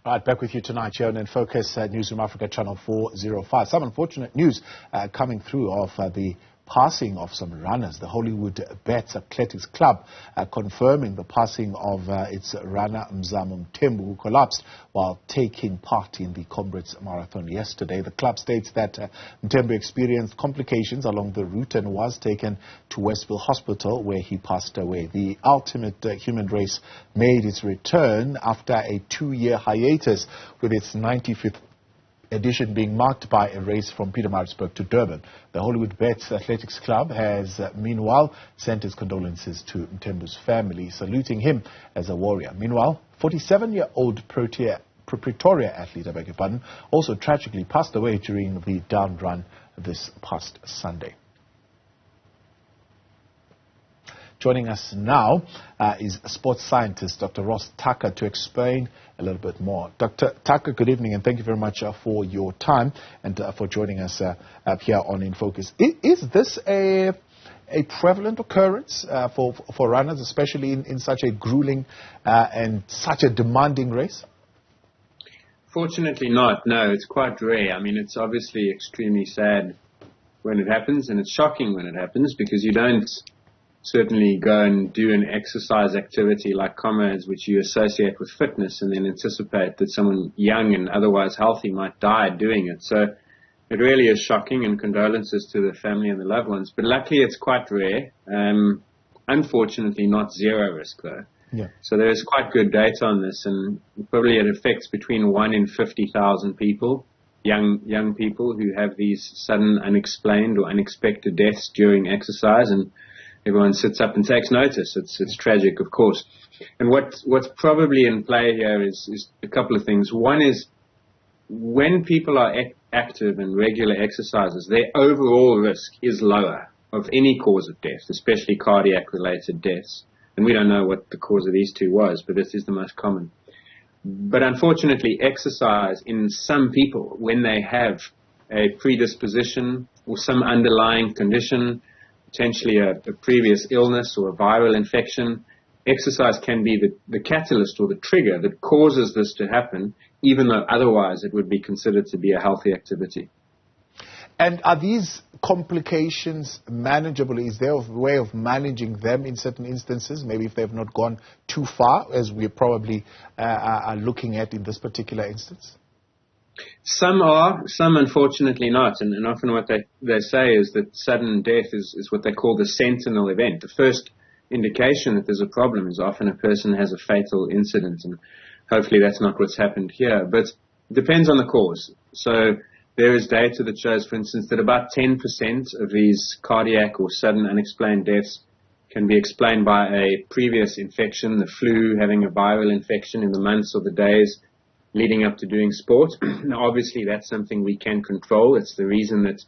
Right, back with you tonight here on In Focus, Newsroom Africa, Channel 405. Some unfortunate news coming through of the passing of some runners. The Hollywood Bets Athletics Club confirming the passing of its runner Mzamo, Mthembu, who collapsed while taking part in the Comrades Marathon yesterday. The club states that Mthembu experienced complications along the route and was taken to Westville Hospital, where he passed away. The ultimate human race made its return after a 2-year hiatus, with its 95th edition being marked by a race from Pietermaritzburg to Durban. The Hollywood Bets Athletics Club has meanwhile sent its condolences to Mthembu's family, saluting him as a warrior. Meanwhile, 47-year-old Pretoria athlete, also tragically passed away during the down run this past Sunday. Joining us now is sports scientist Dr. Ross Tucker to explain a little bit more. Dr. Tucker, good evening, and thank you very much for your time and for joining us up here on In Focus. Is this a prevalent occurrence for runners, especially in such a grueling and such a demanding race? Fortunately not, no. It's quite rare. I mean, it's obviously extremely sad when it happens, and it's shocking when it happens, because you don't certainly go and do an exercise activity like comrades, which you associate with fitness, and then anticipate that someone young and otherwise healthy might die doing it. So it really is shocking, and condolences to the family and the loved ones. But luckily it's quite rare. Unfortunately not zero risk though. Yeah. So there is quite good data on this, and probably it affects between 1 in 50,000 people, young people who have these sudden unexplained or unexpected deaths during exercise, and everyone sits up and takes notice. It's tragic, of course. And what's probably in play here is a couple of things. One is, when people are active in regular exercises, their overall risk is lower of any cause of death, especially cardiac-related deaths. And we don't know what the cause of these two was, but this is the most common. But unfortunately, exercise in some people, when they have a predisposition or some underlying condition, potentially a previous illness or a viral infection, exercise can be the catalyst or the trigger that causes this to happen, even though otherwise it would be considered to be a healthy activity. And are these complications manageable? Is there a way of managing them in certain instances, maybe if they've not gone too far, as we probably are looking at in this particular instance? Some are, some unfortunately not. And often what they say is that sudden death is what they call the sentinel event. The first indication that there's a problem is often a person has a fatal incident, and hopefully that's not what's happened here. But it depends on the cause. So there is data that shows, for instance, that about 10% of these cardiac or sudden unexplained deaths can be explained by a previous infection, the flu, having a viral infection in the months or the days leading up to doing sport. Now, obviously, that's something we can control. It's the reason that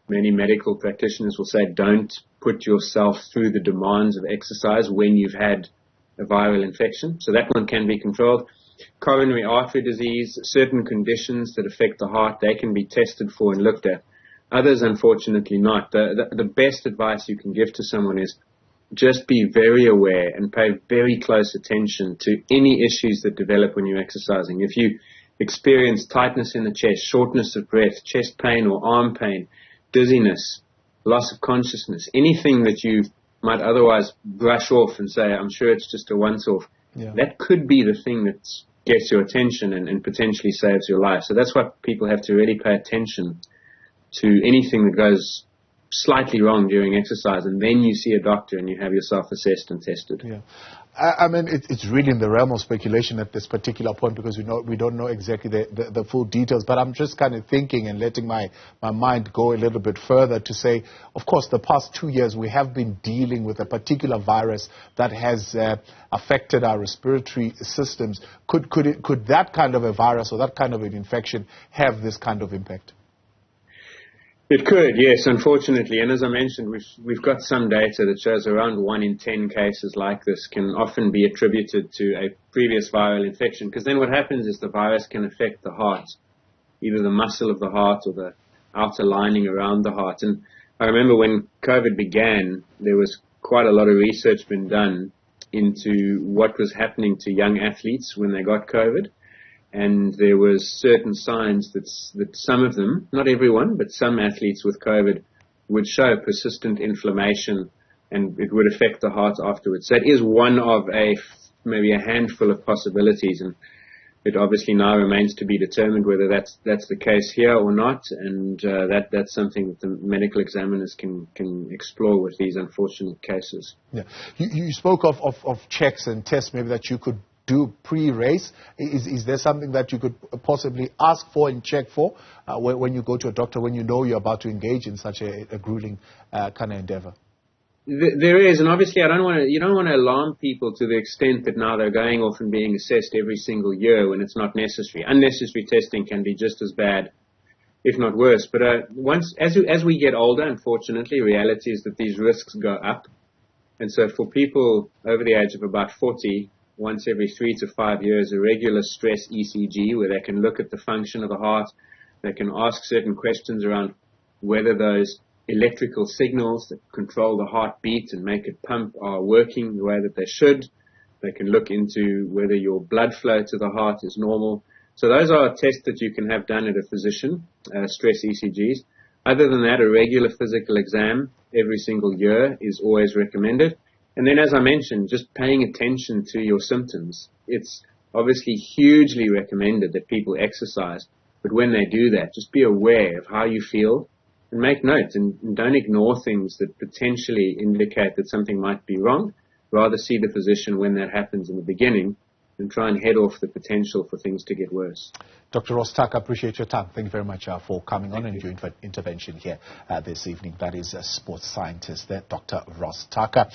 many medical practitioners will say, don't put yourself through the demands of exercise when you've had a viral infection. So that one can be controlled. Coronary artery disease, certain conditions that affect the heart, they can be tested for and looked at. Others, unfortunately, not. The best advice you can give to someone is just be very aware and pay very close attention to any issues that develop when you're exercising. If you experience tightness in the chest, shortness of breath, chest pain or arm pain, dizziness, loss of consciousness, anything that you might otherwise brush off and say, I'm sure it's just a once-off, that could be the thing that gets your attention and potentially saves your life. So that's why people have to really pay attention to anything that goes slightly wrong during exercise, and then you see a doctor and you have yourself assessed and tested. Yeah, I mean, it's really in the realm of speculation at this particular point, because we don't know exactly the full details. But I'm just kind of thinking and letting my mind go a little bit further to say, of course, the past 2 years we have been dealing with a particular virus that has affected our respiratory systems. Could that kind of a virus or that kind of an infection have this kind of impact? It could, yes, unfortunately. And as I mentioned, we've got some data that shows around 1 in 10 cases like this can often be attributed to a previous viral infection, because then what happens is the virus can affect the heart, either the muscle of the heart or the outer lining around the heart. And I remember when COVID began, there was quite a lot of research been done into what was happening to young athletes when they got COVID. and there was certain signs that some of them, not everyone, but some athletes with COVID would show persistent inflammation, and it would affect the heart afterwards. So it is one of maybe a handful of possibilities, and it obviously now remains to be determined whether that's the case here or not, and that's something that the medical examiners can explore with these unfortunate cases. Yeah. You spoke of checks and tests maybe that you could do pre-race. Is there something that you could possibly ask for and check for when you go to a doctor, when you know you're about to engage in such a grueling kind of endeavor? There is, and obviously you don't want to alarm people to the extent that now they're going off and being assessed every single year when it's not necessary. Unnecessary testing can be just as bad, if not worse. But as we get older, unfortunately, reality is that these risks go up. And so for people over the age of about 40, once every 3 to 5 years, a regular stress ECG where they can look at the function of the heart, they can ask certain questions around whether those electrical signals that control the heartbeat and make it pump are working the way that they should. They can look into whether your blood flow to the heart is normal. So those are tests that you can have done at a physician, stress ECGs. Other than that, a regular physical exam every single year is always recommended. And then, as I mentioned, just paying attention to your symptoms. It's obviously hugely recommended that people exercise, but when they do that, just be aware of how you feel, and make notes, and don't ignore things that potentially indicate that something might be wrong. Rather see the physician when that happens in the beginning and try and head off the potential for things to get worse. Dr. Ross Tucker, appreciate your time. Thank you very much for coming on and your intervention here this evening. That is a sports scientist there, Dr. Ross Tucker.